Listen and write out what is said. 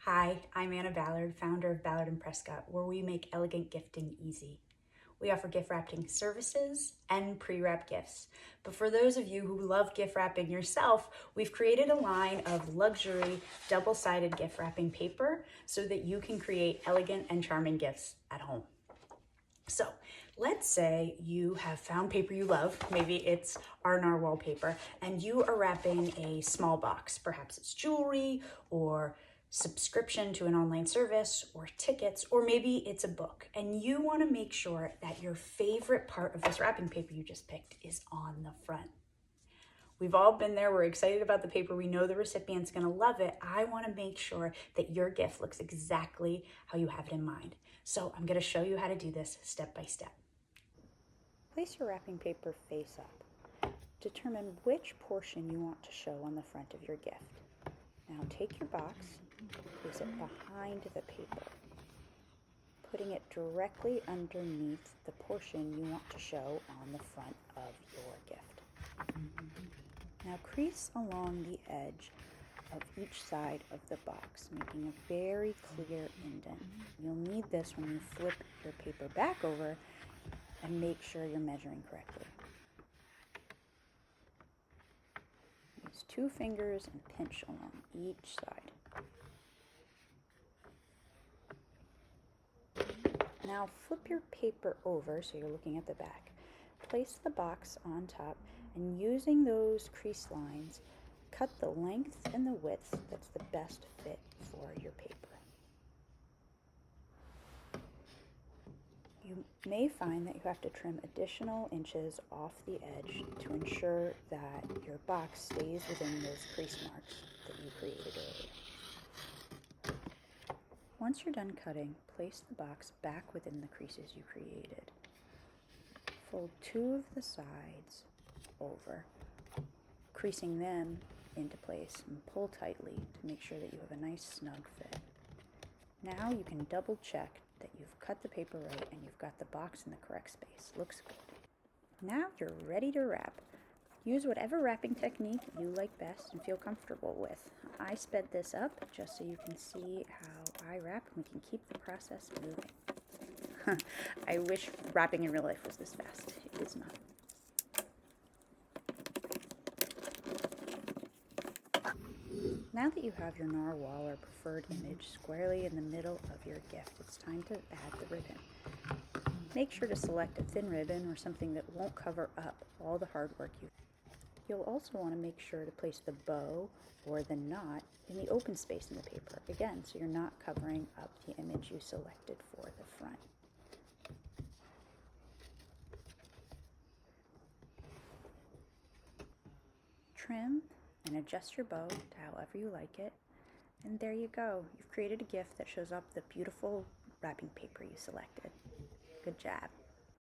Hi, I'm Anna Ballard, founder of Ballard and Prescott, where we make elegant gifting easy. We offer gift wrapping services and pre-wrap gifts. But for those of you who love gift wrapping yourself, we've created a line of luxury double-sided gift wrapping paper so that you can create elegant and charming gifts at home. So let's say you have found paper you love, maybe it's our narwhal paper, and you are wrapping a small box. Perhaps it's jewelry or subscription to an online service or tickets, or maybe it's a book. And you want to make sure that your favorite part of this wrapping paper you just picked is on the front. We've all been there. We're excited about the paper. We know the recipient's going to love it. I want to make sure that your gift looks exactly how you have it in mind. So I'm going to show you how to do this step by step. Place your wrapping paper face up. Determine which portion you want to show on the front of your gift. Now take your box, place it behind the paper, putting it directly underneath the portion you want to show on the front of your gift. Now crease along the edge of each side of the box, making a very clear indent. You'll need this when you flip your paper back over and make sure you're measuring correctly. Use 2 fingers and pinch along each side. Now flip your paper over so you're looking at the back. Place the box on top and using those crease lines, cut the length and the width that's the best fit for your paper. You may find that you have to trim additional inches off the edge to ensure that your box stays within those crease marks that you created earlier. Once you're done cutting, place the box back within the creases you created. Fold 2 of the sides over, creasing them into place, and pull tightly to make sure that you have a nice snug fit. Now you can double check that you've cut the paper right and you've got the box in the correct space. Looks good. Now you're ready to wrap. Use whatever wrapping technique you like best and feel comfortable with. I sped this up just so you can see how I wrap and we can keep the process moving. I wish wrapping in real life was this fast. It is not. Now that you have your narwhal or preferred image squarely in the middle of your gift, it's time to add the ribbon. Make sure to select a thin ribbon or something that won't cover up all the hard work you've done. You'll also want to make sure to place the bow or the knot in the open space in the paper, again, so you're not covering up the image you selected for the front. Trim and adjust your bow to however you like it. And there you go. You've created a gift that shows up the beautiful wrapping paper you selected. Good job.